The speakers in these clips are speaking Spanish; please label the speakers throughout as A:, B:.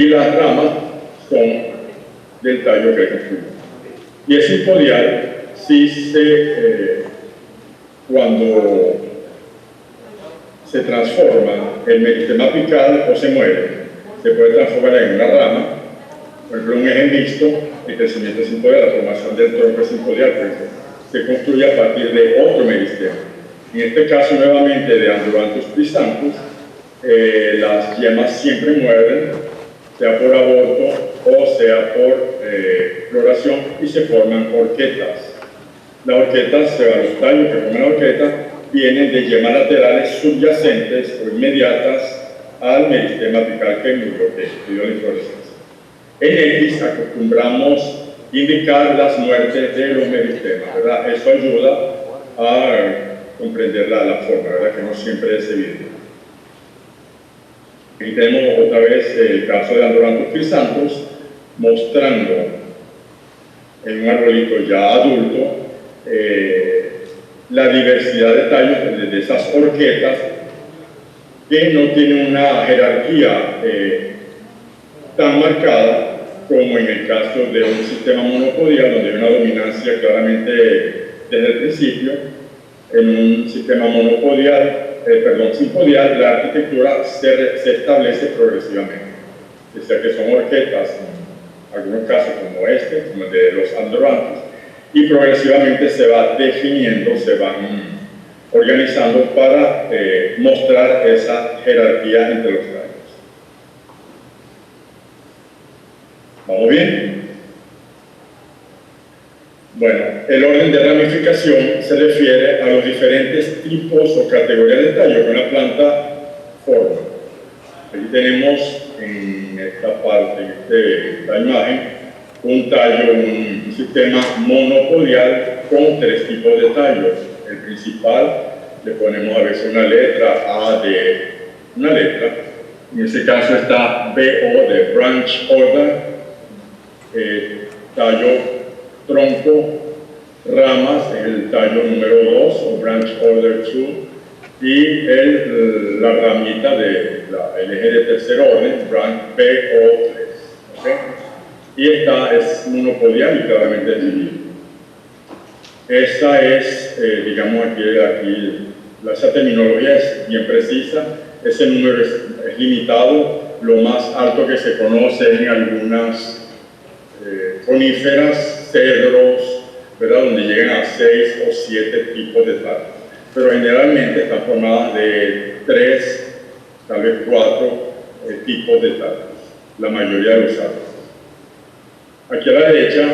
A: y las ramas son del tallo que construimos. Y es simpodial si cuando se transforma el meristema apical o se muere, se puede transformar en una rama. Por ejemplo, un eje mixto, el crecimiento simpodial, la formación del tronco es simpodial, por ejemplo, se construye a partir de otro meristema. En este caso, nuevamente, de Androanthus crisanthus, las yemas siempre mueren, sea por aborto o sea por floración, y se forman horquetas. Las horquetas, los tallos que forman la horqueta, vienen de yemas laterales subyacentes o inmediatas al meristema apical que dio la inflorescencia. En X acostumbramos indicar las muertes de los meristemas, ¿verdad? Eso ayuda a comprender la forma, ¿verdad? Que no siempre es evidente. Aquí tenemos otra vez el caso de Androanthus crisanthus, mostrando en un arbolito ya adulto la diversidad de tallos de esas horquetas que no tienen una jerarquía tan marcada como en el caso de un sistema monopodial, donde hay una dominancia claramente desde el principio. En un sistema simpodial, la arquitectura se establece progresivamente. O sea que son horquetas, en algunos casos como este, como el de los Androanthus, y progresivamente se va definiendo, se van organizando para mostrar esa jerarquía entre los tallos. ¿Vamos bien? Bueno, el orden de ramificación se refiere a los diferentes tipos o categorías de tallo que una planta forma. Aquí tenemos en esta parte, en esta imagen, un tallo, un sistema monopodial con 3 tipos de tallos. El principal, le ponemos a veces una letra A de una letra, en este caso está BO de Branch Order, tallo tronco, ramas, el tallo número 2 o Branch Order 2, y la ramita el eje de tercer orden, Branch BO3. ¿Okay? Y esta es monopodial y claramente dividida. Esa es, digamos, aquí esa terminología es bien precisa, ese número es limitado, lo más alto que se conoce en algunas coníferas, cedros, ¿verdad? Donde llegan a 6 o 7 tipos de tallos, pero generalmente están formadas de 3, tal vez 4 tipos de tallos, la mayoría de los árboles. Aquí a la derecha,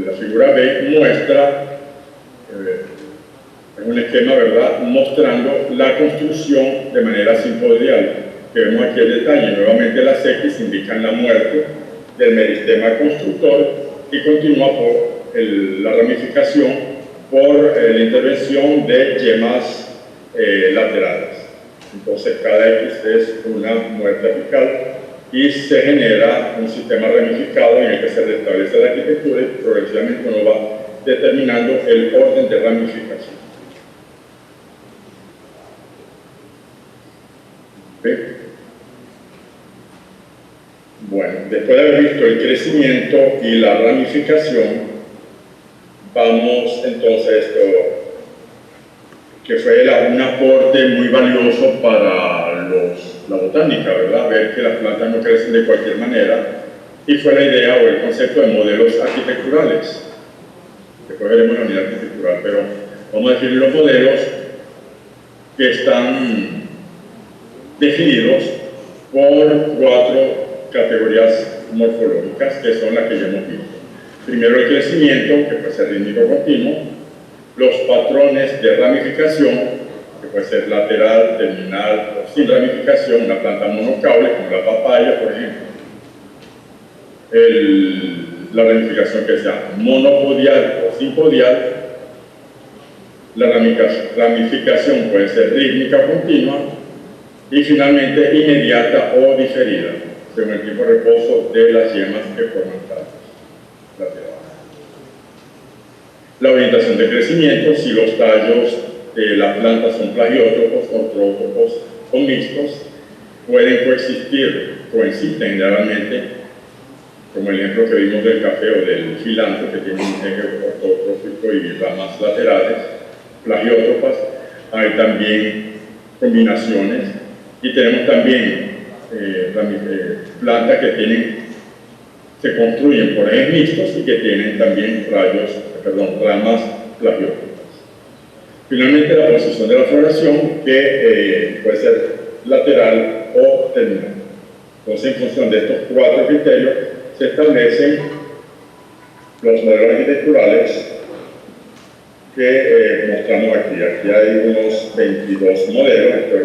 A: la figura B muestra un esquema, ¿verdad?, mostrando la construcción de manera simpodial, que vemos aquí el detalle. Nuevamente las X indican la muerte del meristema constructor y continúa por la ramificación por la intervención de yemas laterales. Entonces cada X es una muerte apical y se genera un sistema ramificado en el que se restablece la arquitectura y progresivamente uno va determinando el orden de ramificación. ¿Sí? Bueno, después de haber visto el crecimiento y la ramificación, vamos entonces a esto, que fue un aporte muy valioso para la botánica, ¿verdad? Ver que las plantas no crecen de cualquier manera, y fue la idea o el concepto de modelos arquitecturales. Después veremos la unidad arquitectural, pero vamos a definir los modelos que están definidos por 4 categorías morfológicas, que son las que ya hemos visto. Primero el crecimiento, que puede ser rítmico continuo, los patrones de ramificación, que puede ser lateral, terminal o sin ramificación, una planta monocaule como la papaya, por ejemplo. La ramificación que sea monopodial o simpodial, la ramificación puede ser rítmica o continua, y finalmente inmediata o diferida, según el tipo de reposo de las yemas que forman tallos laterales. La orientación de crecimiento, si los tallos de la planta son plagiótropos, ortrótropos o mixtos, pueden coexistir coinciden generalmente, como el ejemplo que vimos del café o del cilantro, que tiene un eje ortotrófico y ramas laterales, plagiótropas. Hay también combinaciones y tenemos también plantas que se construyen por ejes mixtos y que tienen también ramas plagiótropas. Finalmente, la posición de la floración, que puede ser lateral o terminal. Entonces, en función de estos 4 criterios, se establecen los modelos arquitecturales que mostramos aquí. Aquí hay unos 22 modelos, esto es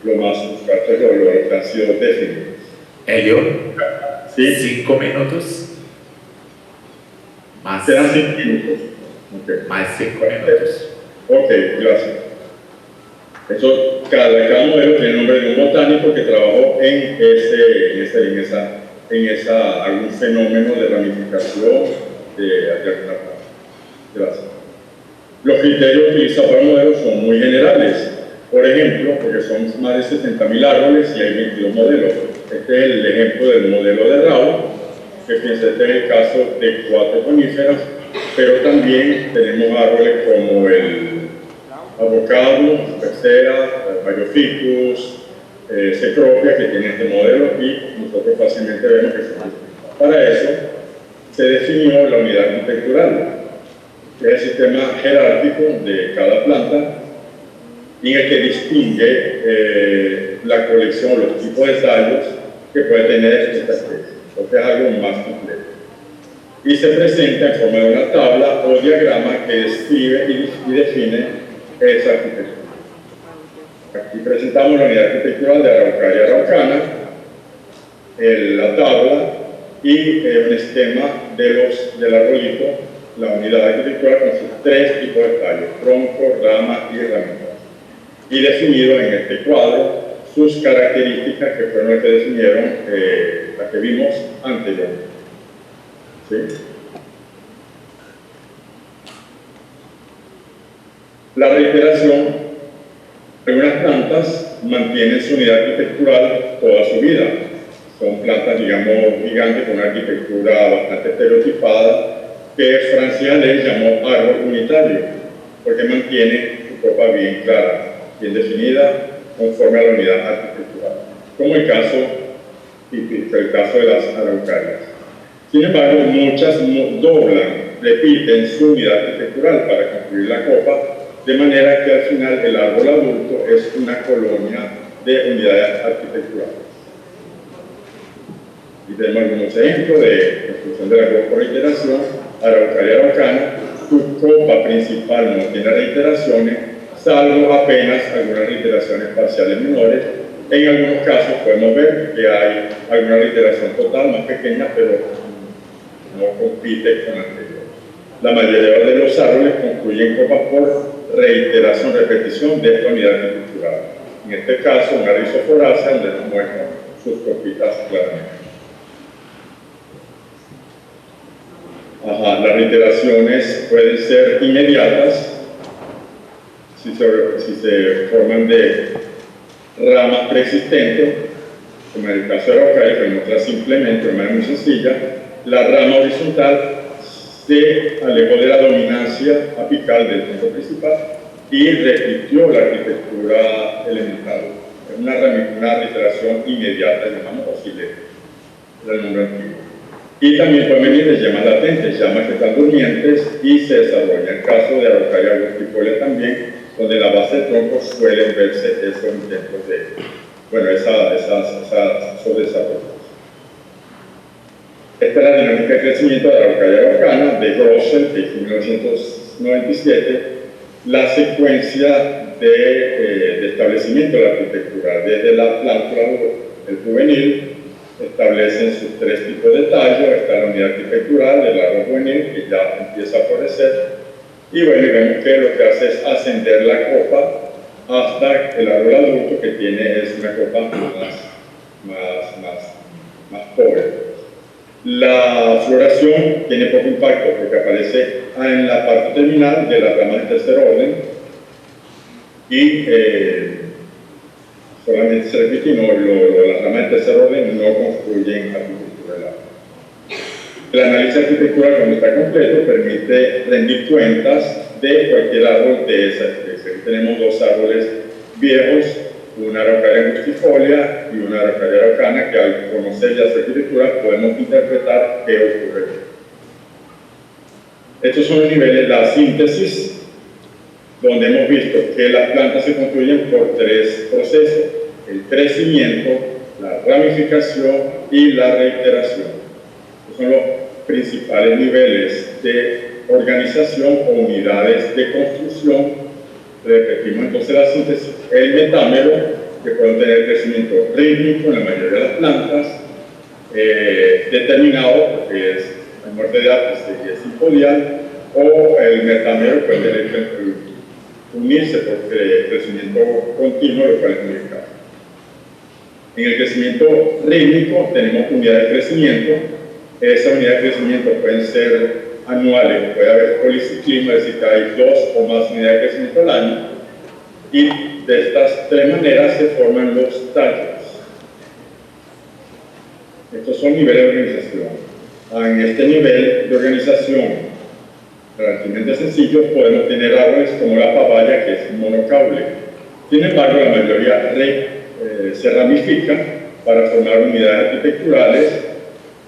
A: lo más característico, lo que han sido definidos.
B: Elio,
A: ¿Sí?
B: 5 minutos. Más,
A: serán 5 minutos. Okay.
B: Más 5 minutos.
A: Ok, gracias. Cada modelo tiene el nombre de un botánico que trabajó en algún fenómeno de ramificación de alguna planta. Gracias. Los criterios utilizados para el modelo son muy generales. Por ejemplo, porque son más de 70.000 árboles y hay 22 modelos. Este es el ejemplo del modelo de Rao, que fíjense, este es el caso de 4 coníferas, pero también tenemos árboles como el avocado, pecera, Bioficus, Cecropia, que tiene este modelo y nosotros fácilmente vemos que son. Para eso se definió la unidad arquitectural, que es el sistema jerárquico de cada planta en el que distingue la colección, los tipos de tallos que puede tener esta especie. Entonces es algo más complejo. Y se presenta en forma de una tabla o diagrama que describe y define esa arquitectura. Aquí presentamos la unidad arquitectural de Araucaria araucana, la tabla y un esquema del arbolito, la unidad arquitectural con sus 3 tipos de tallos, tronco, rama y ramitas. Y definido en este cuadro sus características que fueron las que definieron, las que vimos anteriormente. ¿Sí? La reiteración, algunas plantas mantienen su unidad arquitectural toda su vida. Son plantas, digamos, gigantes con una arquitectura bastante estereotipada que Francis Allais llamó árbol unitario, porque mantiene su copa bien clara, bien definida, conforme a la unidad arquitectural, como el caso de las araucarias. Sin embargo, muchas doblan, repiten su unidad arquitectural para construir la copa, de manera que al final el árbol adulto es una colonia de unidades arquitecturales. Y tenemos algunos ejemplos de construcción de la copa por reiteración. Araucaria araucana, su copa principal no tiene reiteraciones, salvo apenas algunas reiteraciones parciales menores. En algunos casos podemos ver que hay alguna reiteración total más pequeña, pero no compite con la anterior. La mayoría de los árboles construyen copas por reiteración, repetición de esta unidad arquitectural. En este caso, una rizoforácea, donde nos muestran sus copitas claramente. Las reiteraciones pueden ser inmediatas si se forman de ramas preexistentes, como en el caso de Araucaria, que muestra simplemente de manera muy sencilla. La rama horizontal se alejó de la dominancia apical del tronco principal y repitió la arquitectura elemental. Es una reiteración inmediata, llamamos oscilante, era el nombre antiguo. Y también pueden venir de llamas latentes, llamas que están durmientes y se desarrollan. En el caso de Araucaria agustifolia también, donde en la base del tronco suelen verse esos intentos de, bueno, esos desarrollos. Esta es la dinámica de crecimiento de la Araucaria araucana de Grossel, de 1997, la secuencia de establecimiento de la arquitectura, desde la plántula, el juvenil, establecen sus 3 tipos de tallo. Está la unidad arquitectural del árbol juvenil, que ya empieza a florecer, y bueno, vemos que lo que hace es ascender la copa hasta el árbol adulto, que es una copa más pobre. La floración tiene poco impacto porque aparece en la parte terminal de las ramas de tercer orden y solamente se repite y las ramas de tercer orden no construyen arquitectura del agua. El análisis arquitectural, cuando está completo, permite rendir cuentas de cualquier árbol de esa especie. Aquí tenemos dos árboles viejos, una araucaria angustifolia y una araucaria araucana, que al conocer ya su arquitectura podemos interpretar qué ocurre. Estos son los niveles de la síntesis, donde hemos visto que las plantas se construyen por tres procesos: el crecimiento, la ramificación y la reiteración. Estos son los principales niveles de organización o unidades de construcción. Repetimos entonces la síntesis: el metámero, que puede tener crecimiento rítmico en la mayoría de las plantas, determinado, porque es la muerte de ápice y es simpodial, o el metámero puede tener unirse por crecimiento continuo, lo cual es muy escaso. En el crecimiento rítmico tenemos unidades de crecimiento. Esas unidades de crecimiento pueden ser anuales, puede haber policiclismo, es decir, que hay dos o más unidades de crecimiento al año, y de estas tres maneras se forman los tallos. Estos son niveles de organización. En este nivel de organización relativamente sencillos podemos tener árboles como la papaya, que es monocaule. Sin embargo, la mayoría se ramifican para formar unidades arquitecturales,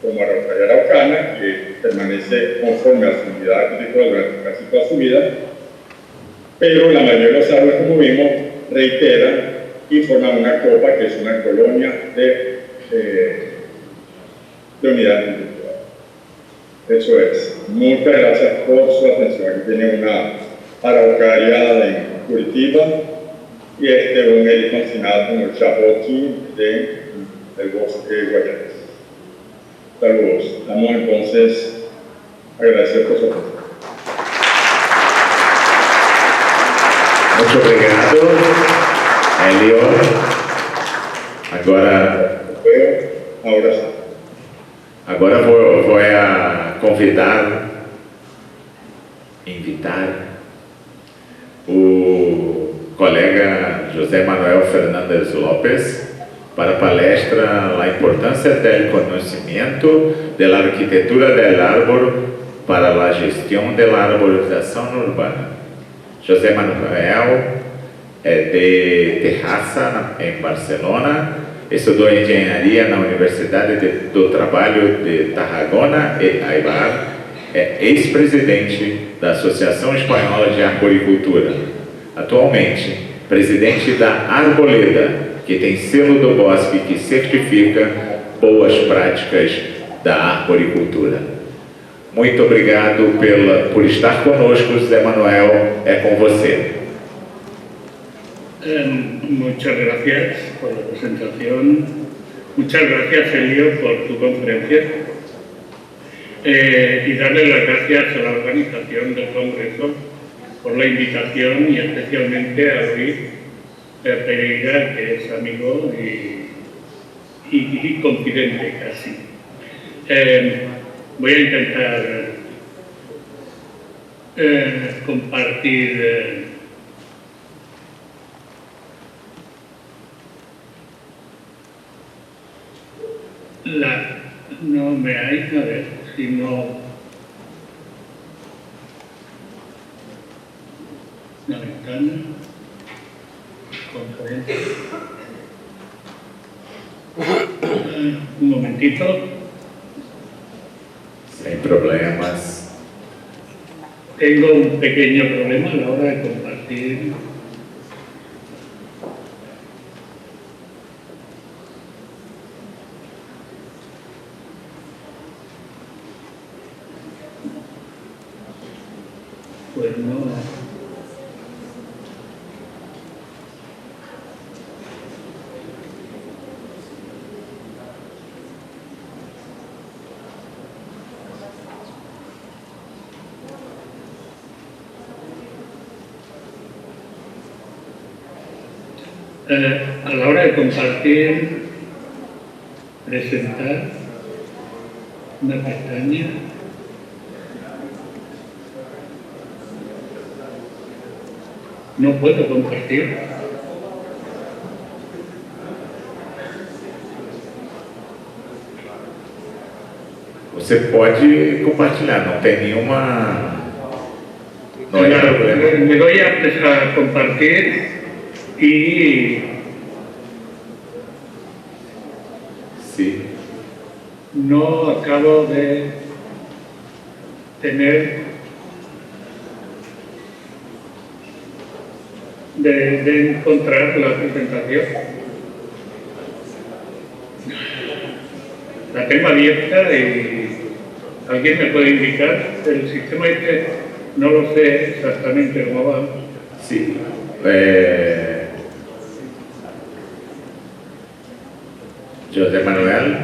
A: como araucaria araucana, que permanece conforme a su unidad arquitectural durante casi toda su vida, pero la mayoría de los árboles, como vimos, reiteran y forman una copa, que es una colonia de unidad arquitectural. Eso es. Muchas gracias por su atención. Aquí tiene una araucaria en Curitiba y un ericancinado como el chapotín del bosque de Guayanes. Saludos. Vamos entonces a agradecer por su atención.
B: Muito obrigado, Hélio. Agora vou invitar o colega José Manuel Fernandes Lopes para a palestra A Importância do Conhecimento da Arquitetura del Árbol para a Gestão da Arborização Urbana. José Manuel é de Terrassa, em Barcelona. Estudou engenharia na Universidade do Trabalho de Tarragona e Eibar. É ex-presidente da Associação Espanhola de Arboricultura. Atualmente, presidente da Arboleda, que tem selo do bosque que certifica boas práticas da arboricultura. Muito obrigado por estar conosco, José Manuel. É com você.
C: Muchas gracias por la presentación. Muchas gracias, Hélio, por tu conferencia. Y darle las gracias a la organización del Congreso por la invitación y especialmente a Luis Pereira, que es amigo y confidente casi. Voy a intentar compartir no me hay, a ver, si no, una ventana, conferencia, un momentito.
B: Sem problemas.
C: Tengo un pequeño problema a la hora de compartir. Pues no. A la hora de compartir, presentar una pestaña. No puedo compartir.
B: você pode compartilhar, não tem nenhuma... Não hay
C: Claro,
B: problema.
C: me doy a compartir y
B: Sí.
C: no acabo de tener de encontrar la presentación. La tengo abierta y alguien me puede indicar. El sistema este no lo sé exactamente cómo va.
B: Sí. José Manuel,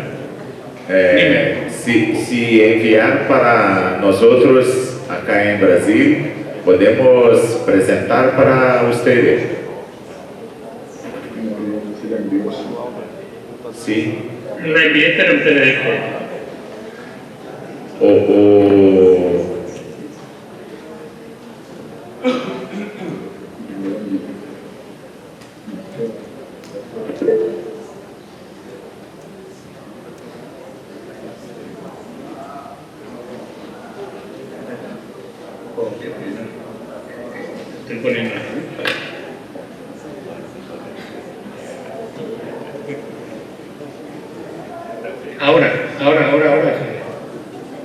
B: si enviar para nosotros acá en Brasil, podemos presentar para ustedes. Sí.
C: La envié pero en PDF.
B: O
C: Oh, qué pena. Estoy poniendo aquí. Ahora sí.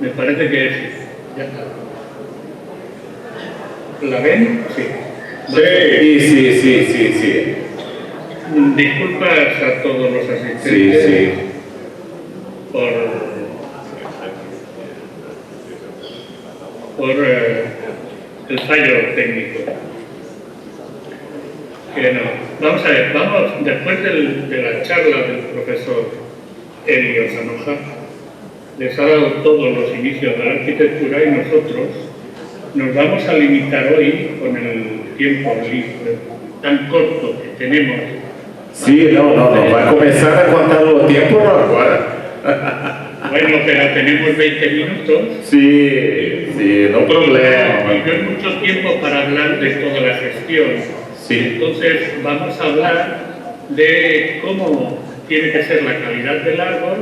C: Me parece que sí. Ya está. ¿La ven? Sí.
B: sí.
C: Disculpas a todos los asistentes
B: Sí.
C: por el fallo técnico. Que no. Vamos a ver, después de la charla del profesor Elio Sanoja, les ha dado todos los inicios de la arquitectura y nosotros nos vamos a limitar hoy con el tiempo libre tan corto que tenemos.
B: Sí, no, va a comenzar a contar los tiempos ahora.
C: Bueno, pero tenemos 20 minutos.
B: Sí, no problema.
C: Y no hay mucho tiempo para hablar de toda la gestión.
B: Sí.
C: Entonces vamos a hablar de cómo tiene que ser la calidad del árbol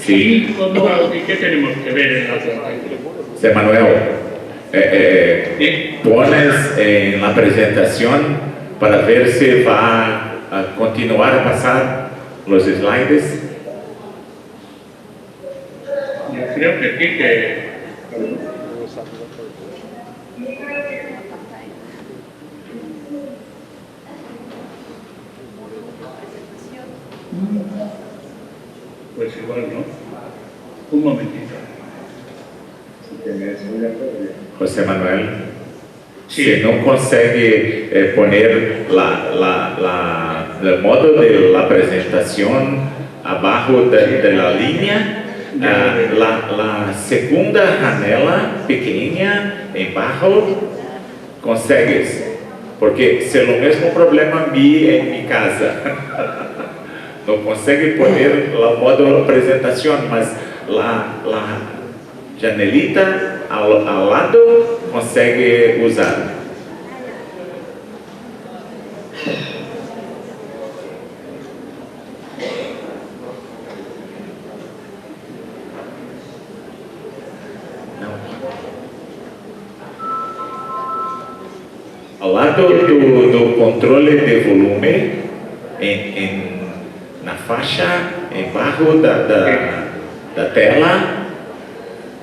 B: Sí.
C: y qué tenemos que ver en la planta.
B: José Manuel,
C: ¿Sí?
B: pones en la presentación para ver si va a continuar a pasar los slides.
C: Yo creo que sí, que pues igual, ¿no? Un momentito.
B: José Manuel,
C: Sí.
B: si no consigue poner el modo de la presentación abajo de la línea, la segunda janela pequeña embaixo, consegues, porque es el mismo problema en mi casa. No consegue poner el modo de presentación, mas la janelita al lado consegue usar. Ao lado do controle de volume, na faixa embaixo da tela,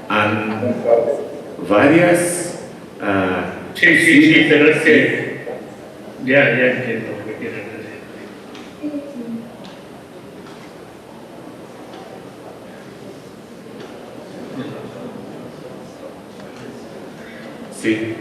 B: há várias...
C: Sí, pero es que ya entiendo lo que quieres decir.
B: Sí.